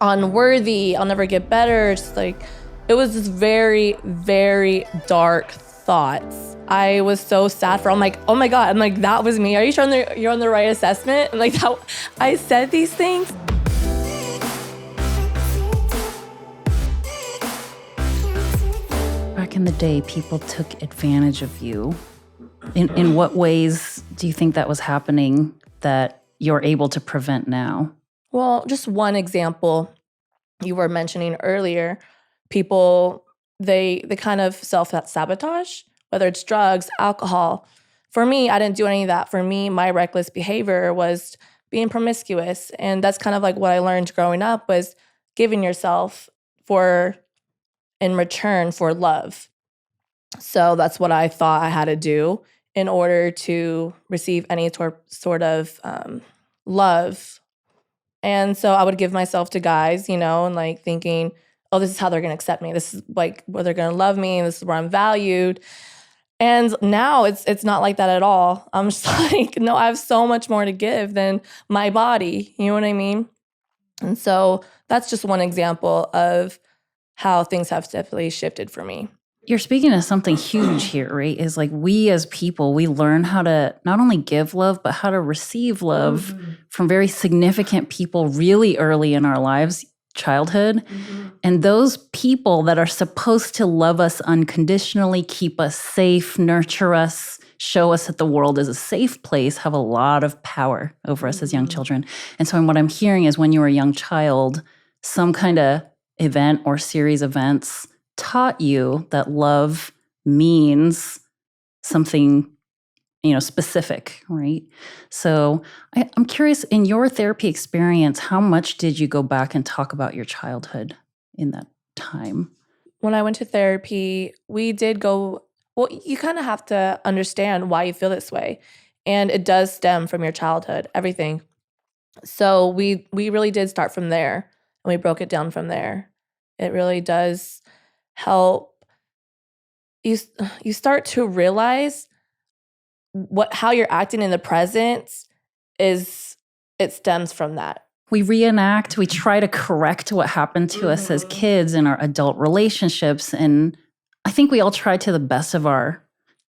unworthy, I'll never get better. Just like, it was just very, very dark thoughts. I was so sad for, I'm like, oh my God, I'm like, that was me. Are you sure you're on the right assessment? And like, that, I said these things. Back in the day, people took advantage of you. In what ways do you think that was happening that you're able to prevent now? Well, just one example you were mentioning earlier, people, they kind of self-sabotage, whether it's drugs, alcohol. For me, I didn't do any of that. For me, my reckless behavior was being promiscuous. And that's kind of like what I learned growing up, was giving yourself in return for love. So that's what I thought I had to do in order to receive any sort of love. And so I would give myself to guys, and like thinking, oh, this is how they're going to accept me. This is like where they're going to love me. This is where I'm valued. And now it's not like that at all. I'm just like, no, I have so much more to give than my body. You know what I mean? And so that's just one example of how things have definitely shifted for me. You're speaking of something huge here, right? Is like we as people, we learn how to not only give love, but how to receive love from very significant people really early in our lives, childhood. And those people that are supposed to love us unconditionally, keep us safe, nurture us, show us that the world is a safe place, have a lot of power over us as young children. And so what I'm hearing is when you were a young child, some kind of event or series of events taught you that love means something, specific, right? So I'm curious, in your therapy experience, how much did you go back and talk about your childhood in that time? When I went to therapy, we did go, well, you kind of have to understand why you feel this way. And it does stem from your childhood, everything. So we really did start from there, and we broke it down from there. It really does help you start to realize how you're acting in the present it stems from that. We reenact, we try to correct what happened to us as kids in our adult relationships. And I think we all try to the best of our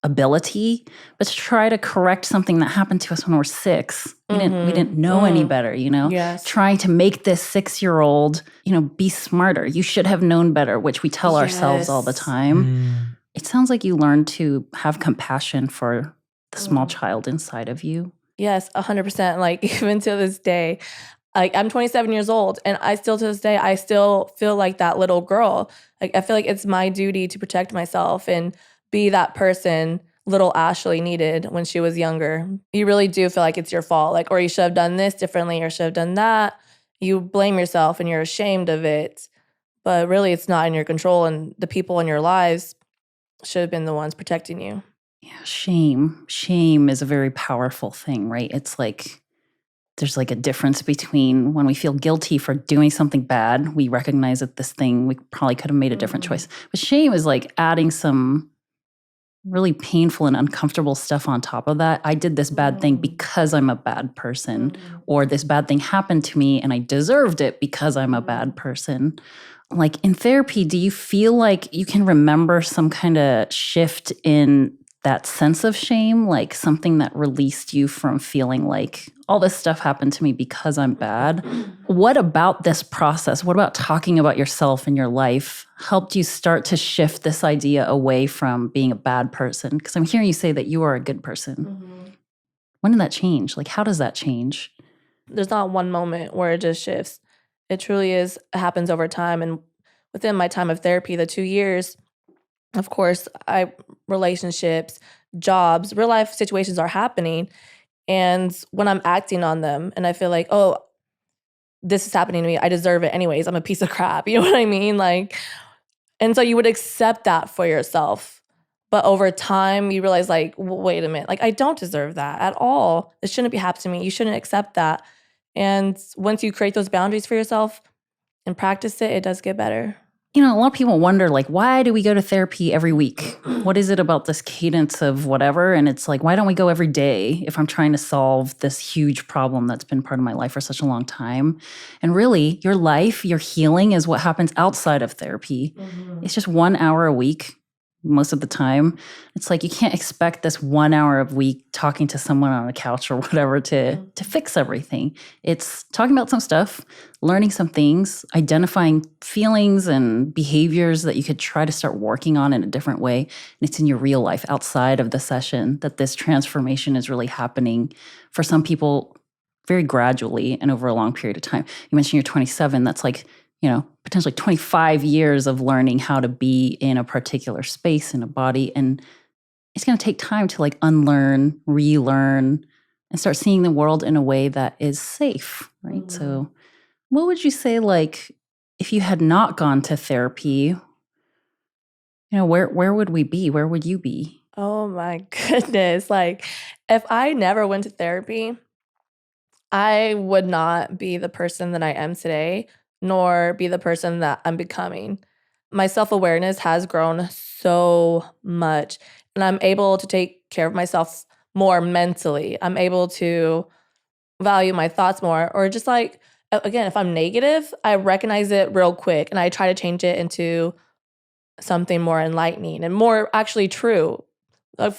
ability, but to try to correct something that happened to us when we're 6. We didn't know any better, Yes. Trying to make this 6-year-old, be smarter. You should have known better, which we tell ourselves all the time. It sounds like you learned to have compassion for the small child inside of you. Yes, 100%. Like, even to this day, I'm 27 years old, and to this day, I still feel like that little girl. Like, I feel like it's my duty to protect myself and be that person little Ashley needed when she was younger. You really do feel like it's your fault, like, or you should have done this differently or should have done that. You blame yourself and you're ashamed of it, but really it's not in your control, and the people in your lives should have been the ones protecting you. Yeah, shame. Shame is a very powerful thing, right? It's like there's like a difference between when we feel guilty for doing something bad, we recognize that this thing, we probably could have made a different choice. But shame is like adding some really painful and uncomfortable stuff on top of that. I did this bad thing because I'm a bad person, or this bad thing happened to me and I deserved it because I'm a bad person. Like in therapy, do you feel like you can remember some kind of shift in that sense of shame, like something that released you from feeling like all this stuff happened to me because I'm bad? What about this process? What about talking about yourself and your life helped you start to shift this idea away from being a bad person? Because I'm hearing you say that you are a good person. When did that change? Like, how does that change? There's not one moment where it just shifts. It truly happens over time. And within my time of therapy, the 2 years, of course, relationships, jobs, real life situations are happening. And when I'm acting on them and I feel like, oh, this is happening to me, I deserve it anyways, I'm a piece of crap. You know what I mean? Like, and so you would accept that for yourself. But over time, you realize like, wait a minute, like I don't deserve that at all. It shouldn't be happening to me. You shouldn't accept that. And once you create those boundaries for yourself and practice it, it does get better. a lot of people wonder, like, why do we go to therapy every week? What is it about this cadence of whatever? And it's like, why don't we go every day if I'm trying to solve this huge problem that's been part of my life for such a long time? And really, your life, your healing is what happens outside of therapy. It's just 1 hour a week. Most of the time, it's like you can't expect this 1 hour a week talking to someone on a couch or whatever to fix everything. It's talking about some stuff, learning some things, identifying feelings and behaviors that you could try to start working on in a different way. And it's in your real life outside of the session that this transformation is really happening. For some people, very gradually and over a long period of time. You mentioned you're 27. That's like, potentially 25 years of learning how to be in a particular space in a body. And it's going to take time to like unlearn, relearn, and start seeing the world in a way that is safe, right? So what would you say, like, if you had not gone to therapy, where would we be? Where would you be? Oh my goodness. Like, if I never went to therapy, I would not be the person that I am today, nor be the person that I'm becoming. My self-awareness has grown so much, and I'm able to take care of myself more mentally. I'm able to value my thoughts more, or just like, again, if I'm negative, I recognize it real quick and I try to change it into something more enlightening and more actually true.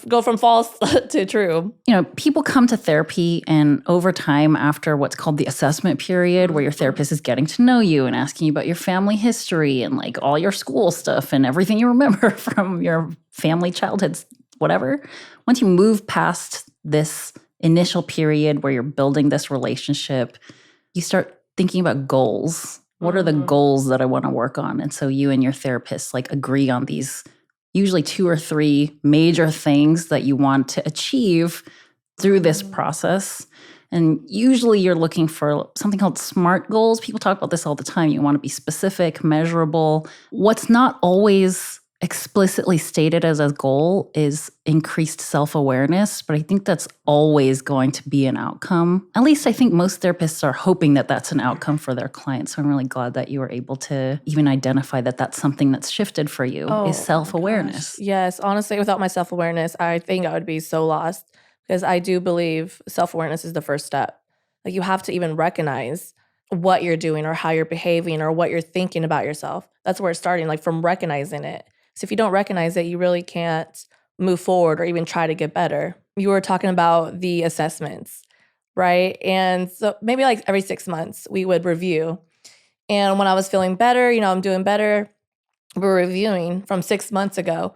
Go from false to true. People come to therapy, and over time, after what's called the assessment period, where your therapist is getting to know you and asking you about your family history and like all your school stuff and everything you remember from your family, childhoods, whatever. Once you move past this initial period where you're building this relationship, you start thinking about goals. What are the goals that I want to work on? And so you and your therapist like agree on these usually 2 or 3 major things that you want to achieve through this process. And usually you're looking for something called SMART goals. People talk about this all the time. You want to be specific, measurable. What's not always explicitly stated as a goal is increased self-awareness, but I think that's always going to be an outcome. At least I think most therapists are hoping that that's an outcome for their clients. So I'm really glad that you were able to even identify that that's something that's shifted for you, is self-awareness. Yes, honestly, without my self-awareness, I think I would be so lost, because I do believe self-awareness is the first step. Like, you have to even recognize what you're doing or how you're behaving or what you're thinking about yourself. That's where it's starting, like from recognizing it. So if you don't recognize it, you really can't move forward or even try to get better. You were talking about the assessments, right? And so maybe like every 6 months we would review. And when I was feeling better, I'm doing better, we're reviewing from 6 months ago.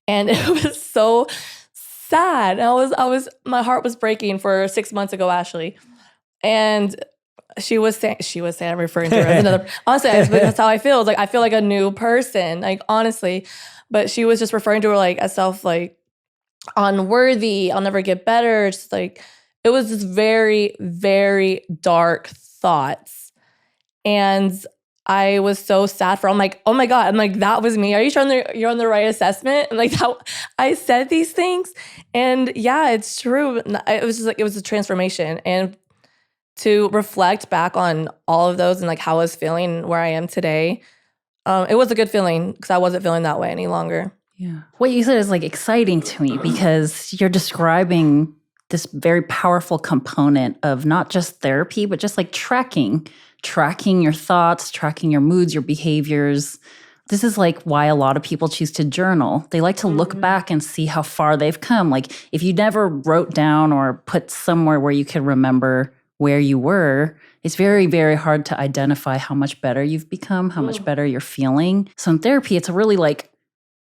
And it was so sad. My heart was breaking for 6 months ago, Ashley. And she was saying, I'm referring to her as another, honestly, that's how I feel. It's like, I feel like a new person, like, honestly, but she was just referring to her like as self, like, unworthy, I'll never get better. It's just like, it was just very, very dark thoughts. And I was so sad for her. I'm like, oh my God. I'm like, that was me. Are you sure you're on the right assessment? And like, that, I said these things, and yeah, it's true. It was just like, it was a transformation. And to reflect back on all of those and like how I was feeling, where I am today, it was a good feeling, because I wasn't feeling that way any longer. Yeah. What you said is like exciting to me, because you're describing this very powerful component of not just therapy, but just like tracking your thoughts, tracking your moods, your behaviors. This is like why a lot of people choose to journal. They like to look back and see how far they've come. Like, if you never wrote down or put somewhere where you could remember where you were, it's very, very hard to identify how much better you've become, how much better you're feeling. So in therapy, it's a really like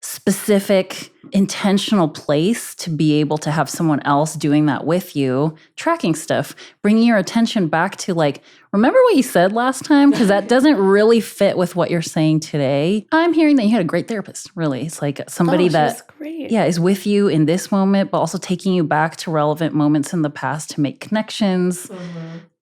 specific, intentional place to be able to have someone else doing that with you, tracking stuff, bringing your attention back to like, remember what you said last time? Because that doesn't really fit with what you're saying today. I'm hearing that you had a great therapist, really. It's like somebody that great. Yeah, is with you in this moment, but also taking you back to relevant moments in the past to make connections.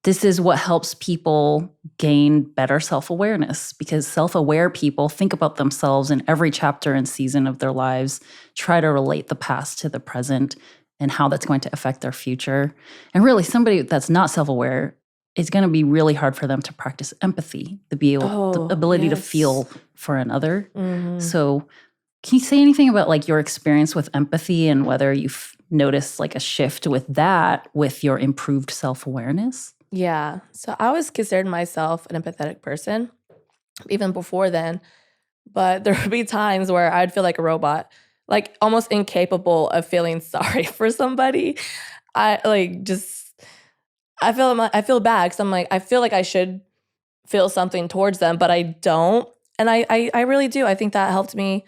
This is what helps people gain better self-awareness, because self-aware people think about themselves in every chapter and season of their lives, try to relate the past to the present and how that's going to affect their future. And really, somebody that's not self-aware, it's going to be really hard for them to practice empathy, the ability to feel for another. Mhm. So can you say anything about like your experience with empathy and whether you've noticed like a shift with that with your improved self-awareness? Yeah. So I always considered myself an empathetic person, even before then. But there would be times where I'd feel like a robot, like almost incapable of feeling sorry for somebody. I like just I feel bad because I'm like I feel like I should feel something towards them, but I don't. And I really do. I think that helped me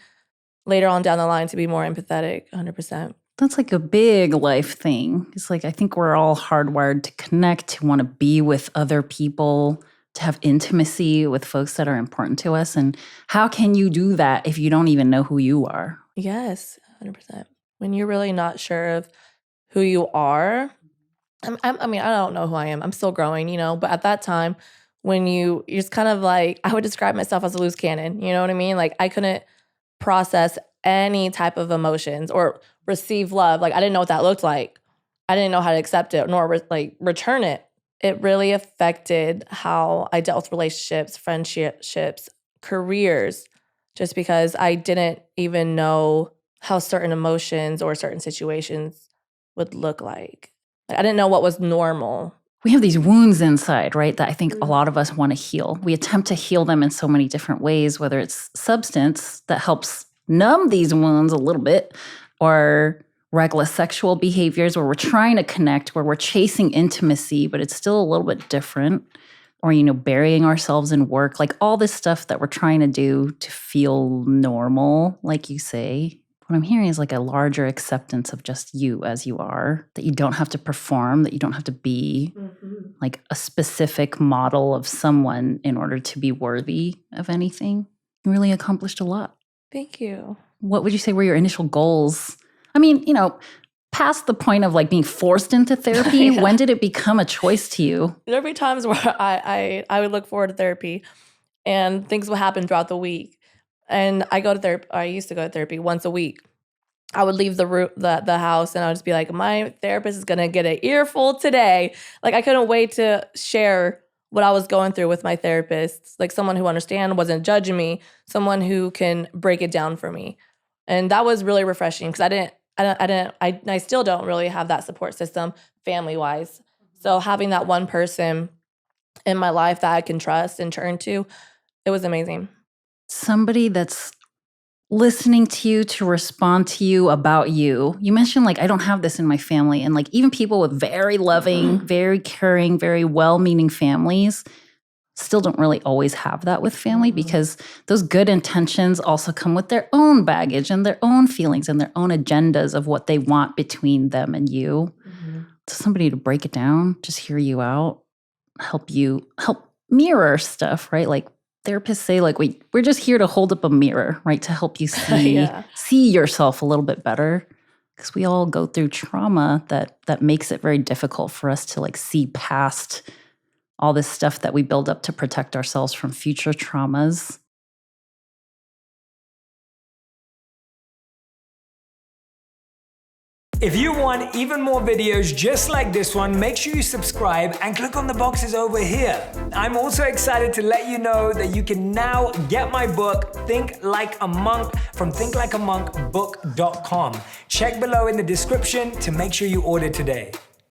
later on down the line to be more empathetic, 100%. That's like a big life thing. It's like I think we're all hardwired to connect, to want to be with other people, to have intimacy with folks that are important to us. And how can you do that if you don't even know who you are? Yes, 100%. When you're really not sure of who you are, I mean, I don't know who I am. I'm still growing, but at that time, when you're just kind of like, I would describe myself as a loose cannon, you know what I mean? Like, I couldn't process any type of emotions or receive love. Like, I didn't know what that looked like. I didn't know how to accept it nor return it. It really affected how I dealt with relationships, friendships, careers, just because I didn't even know how certain emotions or certain situations would look like. I didn't know what was normal. We have these wounds inside, right, that I think a lot of us want to heal. We attempt to heal them in so many different ways, whether it's substance that helps numb these wounds a little bit, or reckless sexual behaviors where we're trying to connect, where we're chasing intimacy, but it's still a little bit different, or, burying ourselves in work, like all this stuff that we're trying to do to feel normal, like you say. What I'm hearing is like a larger acceptance of just you as you are, that you don't have to perform, that you don't have to be like a specific model of someone in order to be worthy of anything. You really accomplished a lot. Thank you. What would you say were your initial goals? I mean, past the point of like being forced into therapy, Yeah. When did it become a choice to you? There'd be times where I would look forward to therapy and things would happen throughout the week. And I used to go to therapy once a week. I would leave the house and I would just be like, my therapist is gonna get an earful today. Like I couldn't wait to share what I was going through with my therapist, like someone who understands, wasn't judging me, someone who can break it down for me. And that was really refreshing because I still don't really have that support system family-wise. So having that one person in my life that I can trust and turn to, it was amazing. Somebody that's listening to you to respond to you about you. You mentioned like, I don't have this in my family. And like even people with very loving, very caring, very well-meaning families still don't really always have that with family because those good intentions also come with their own baggage and their own feelings and their own agendas of what they want between them and you. So somebody to break it down, just hear you out, help mirror stuff, right? Like therapists say, like, we're just here to hold up a mirror, right? To help you see yourself a little bit better. Because we all go through trauma that makes it very difficult for us to like see past all this stuff that we build up to protect ourselves from future traumas. If you want even more videos just like this one, make sure you subscribe and click on the boxes over here. I'm also excited to let you know that you can now get my book, Think Like a Monk, from thinklikeamonkbook.com. Check below in the description to make sure you order today.